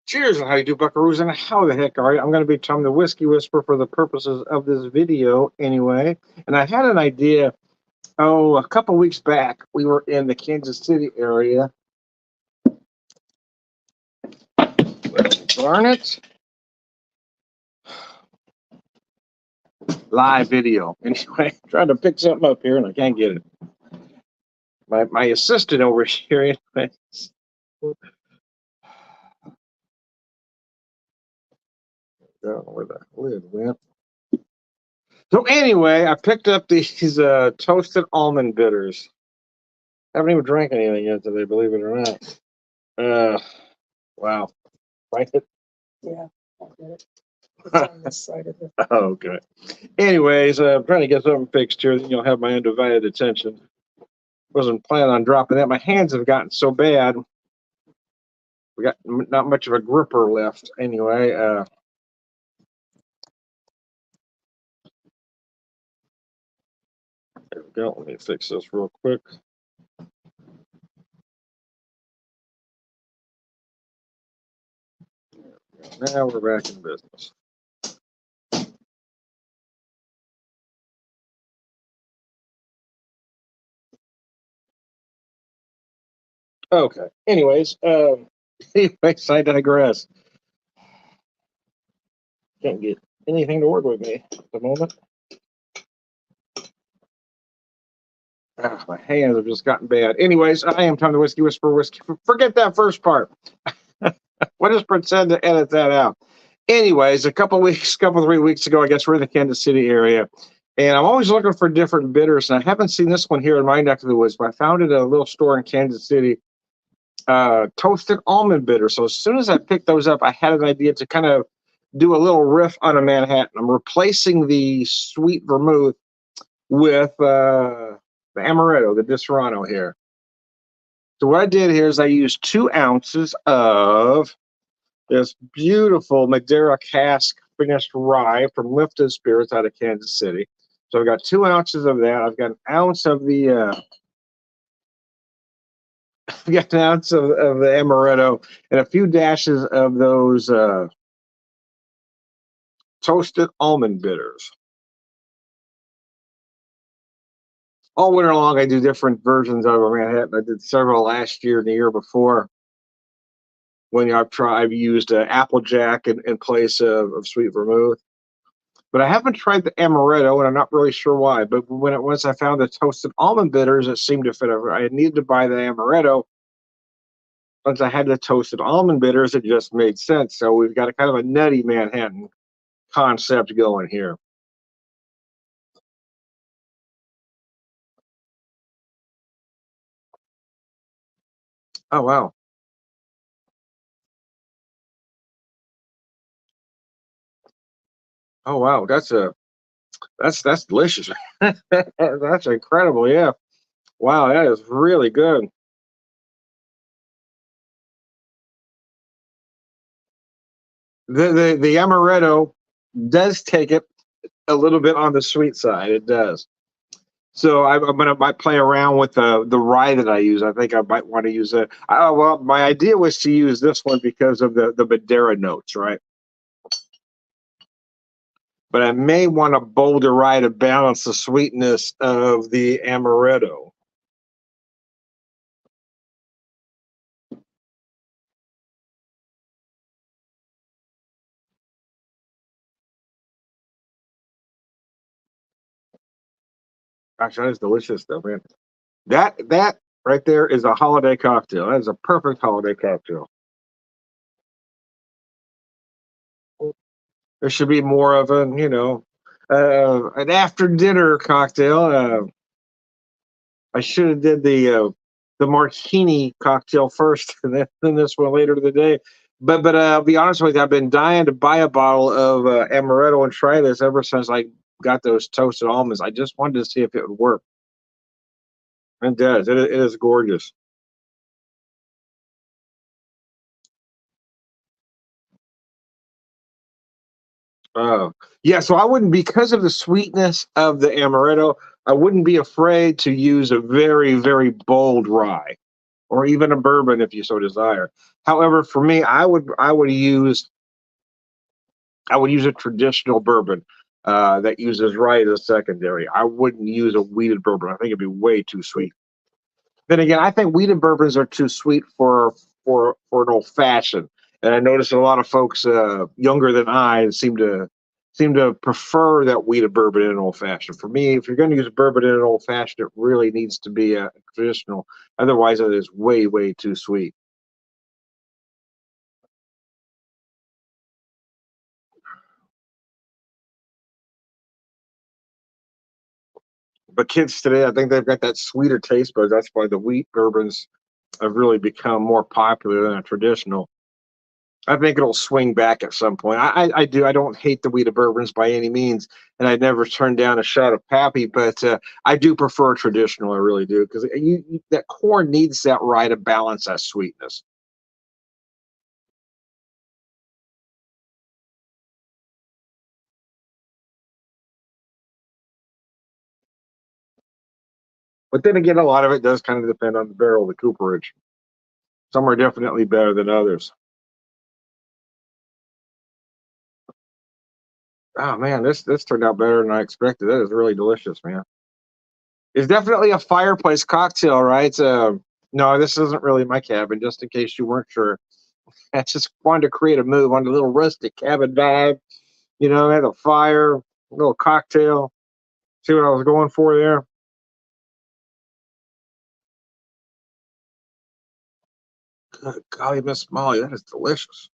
Cheers, and how you do, buckaroos, and how the heck are you? I'm going to be Tom the Whiskey Whisperer for the purposes of this video anyway. And I had an idea, a couple weeks back, we were in the Kansas City area. Darn it. Live video. Anyway, trying to pick something up here, and I can't get it. My assistant over here, anyways. Don't know where the lid went. So anyway, I picked up these toasted almond bitters. Haven't even drank anything yet today, believe it or not. Wow. Right? Yeah, I get it. It's on this side of it. Oh, okay. Anyways, I'm trying to get something fixed here, then you'll have my undivided attention. Wasn't planning on dropping that. My hands have gotten so bad. We got not much of a gripper left anyway. There we go. Let me fix this real quick. Now we're back in business. Okay. Anyways, I digress. Can't get anything to work with me at the moment. My hands have just gotten bad. Anyways, I am Tom the Whiskey Whisperer. Forget that first part. We'll just pretend to edit that out. Anyways, a couple 3 weeks ago, I guess we're in the Kansas City area. And I'm always looking for different bitters. And I haven't seen this one here in my neck of the woods, but I found it at a little store in Kansas City. Toasted almond bitter. So as soon as I picked those up, I had an idea to kind of do a little riff on a Manhattan. I'm replacing the sweet vermouth with the amaretto, the Disaronno here. So what I did here is I used 2 ounces of this beautiful Madeira cask finished rye from Lifted Spirits out of Kansas City. So I've got 2 ounces of that. I've got an ounce of the I've got an ounce of the amaretto and a few dashes of those toasted almond bitters. All winter long, I do different versions of a Manhattan. I did several last year and the year before. When I've used Applejack in place of sweet vermouth. But I haven't tried the amaretto, and I'm not really sure why. But once I found the toasted almond bitters, it seemed to fit over. I needed to buy the amaretto. Once I had the toasted almond bitters, it just made sense. So we've got a kind of a nutty Manhattan concept going here. Oh wow. Oh wow, that's delicious. That's incredible. Yeah. Wow, that is really good. The amaretto does take it a little bit on the sweet side. It does. So might play around with the rye that I use. I think I might want to use it. Well, my idea was to use this one because of the Madeira notes, right? But I may want a bolder rye to balance the sweetness of the amaretto. Gosh, that is delicious stuff, man. That right there is a holiday cocktail. That is a perfect holiday cocktail. There should be more of an after dinner cocktail. I should have did the martini cocktail first, and then this one later in the day. But I'll be honest with you, I've been dying to buy a bottle of amaretto and try this ever since I got those toasted almonds. I just wanted to see if it would work. It does. It is gorgeous. Yeah, so I wouldn't, because of the sweetness of the amaretto, I wouldn't be afraid to use a very, very bold rye. or even a bourbon if you so desire. However, for me, I would use a traditional bourbon that uses rye as a secondary. I wouldn't use a wheated bourbon. I think it'd be way too sweet. Then again, I think wheated bourbons are too sweet for an old fashioned. And I notice a lot of folks younger than I seem to prefer that wheated bourbon in an old fashioned. For me, if you're going to use bourbon in an old fashioned, it really needs to be a traditional. Otherwise, it is way too sweet. But kids today, I think they've got that sweeter taste buds. That's why the wheat bourbons have really become more popular than a traditional. I think it'll swing back at some point. I do. I don't hate the wheated bourbons by any means, and I'd never turn down a shot of Pappy, but I do prefer traditional. I really do because that corn needs that rye to balance that sweetness. But then again, a lot of it does kind of depend on the barrel, the cooperage. Some are definitely better than others. Oh man, this turned out better than I expected. That is really delicious, man. It's definitely a fireplace cocktail, right? No, this isn't really my cabin. Just in case you weren't sure, I just wanted to create a mood, wanted a little rustic cabin vibe. Had a fire, a little cocktail. See what I was going for there? Good golly, Miss Molly, that is delicious.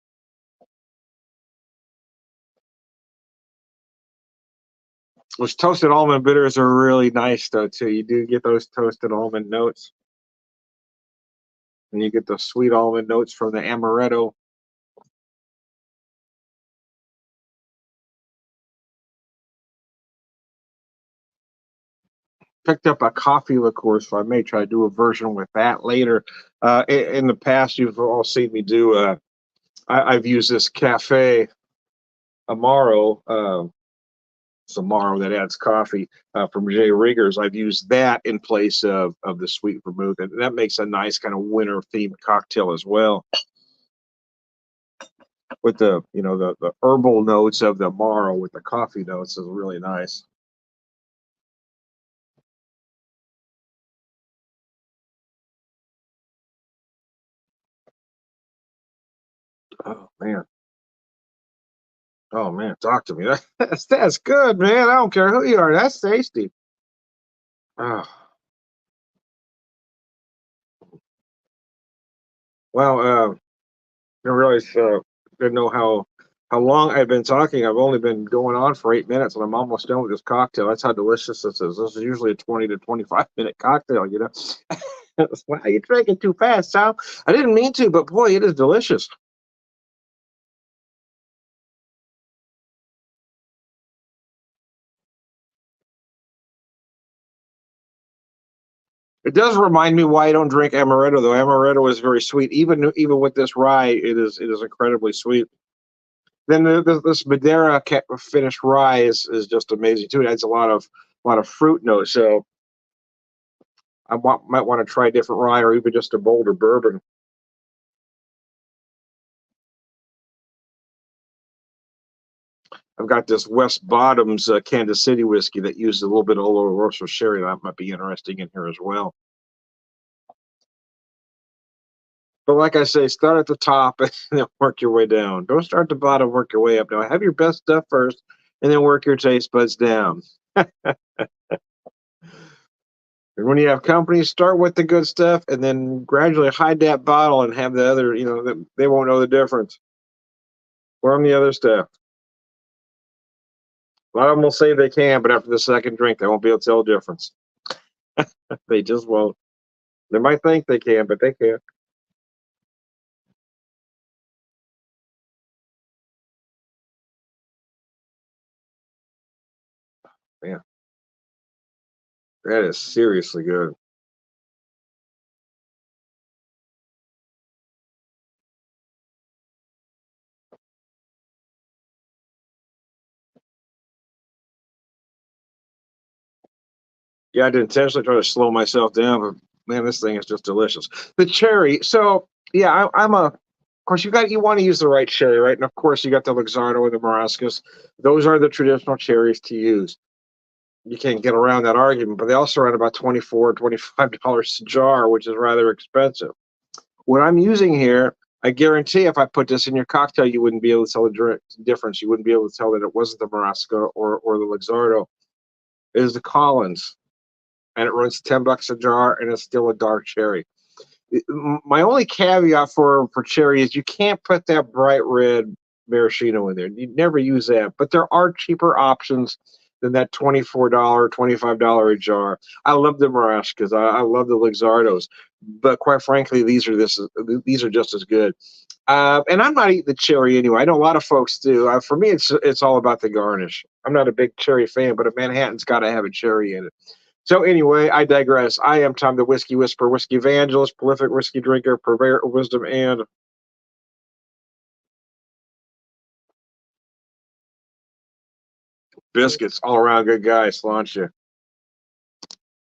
Those toasted almond bitters are really nice, though, too. You do get those toasted almond notes, and you get the sweet almond notes from the amaretto. Picked up a coffee liqueur, so I may try to do a version with that later. In the past, you've all seen me do. I've used this cafe Amaro. It's Amaro that adds coffee from J. Riggers. I've used that in place of the sweet vermouth, and that makes a nice kind of winter themed cocktail as well. With the herbal notes of the Amaro with the coffee notes is really nice. Oh man. Oh man, talk to me. That's good, man. I don't care who you are. That's tasty. Oh, well, didn't realize, didn't know how long I've been talking. I've only been going on for 8 minutes, and I'm almost done with this cocktail. That's how delicious this is. This is usually a 20 to 25 minute cocktail. Wow, you're drinking too fast, Sal. I didn't mean to, but boy, it is delicious. It does remind me why I don't drink amaretto, though. Amaretto is very sweet. Even with this rye, it is incredibly sweet. Then this Madeira finished rye is just amazing too. It adds a lot of fruit notes. So might want to try different rye or even just a bolder bourbon. I've got this West Bottoms Kansas City whiskey that uses a little bit of Oloroso sherry that might be interesting in here as well. But like I say, start at the top and then work your way down. Don't start at the bottom, work your way up. Now, have your best stuff first, and then work your taste buds down. And when you have company, start with the good stuff, and then gradually hide that bottle and have the other. They won't know the difference. Pour them the other stuff. A lot of them will say they can, but after the second drink, they won't be able to tell the difference. They just won't. They might think they can, but they can't. Man, that is seriously good. Yeah, I did intentionally try to slow myself down, but Man, this thing is just delicious. The cherry. So yeah, of course you want to use the right cherry, right? And of course you got the Luxardo and the Marascus. Those are the traditional cherries to use. You can't get around that argument, but they also run about $24, $25 a jar, which is rather expensive. What I'm using here, I guarantee if I put this in your cocktail, you wouldn't be able to tell the difference. You wouldn't be able to tell that it wasn't the Marasca or the Luxardo. It is the Collins, and it runs $10 a jar, and it's still a dark cherry. My only caveat for cherry is you can't put that bright red maraschino in there. You never use that, but there are cheaper options than that $24, $25 a jar. I love the Marascas. I love the Luxardos, but quite frankly, these are just as good. And I'm not eating the cherry anyway. I know a lot of folks do. For me, it's all about the garnish. I'm not a big cherry fan, but a Manhattan's got to have a cherry in it. So anyway, I digress. I am Tom, the Whiskey Whisperer, Whiskey Evangelist, prolific whiskey drinker, purveyor of wisdom and biscuits. All around good guy. Sláinte.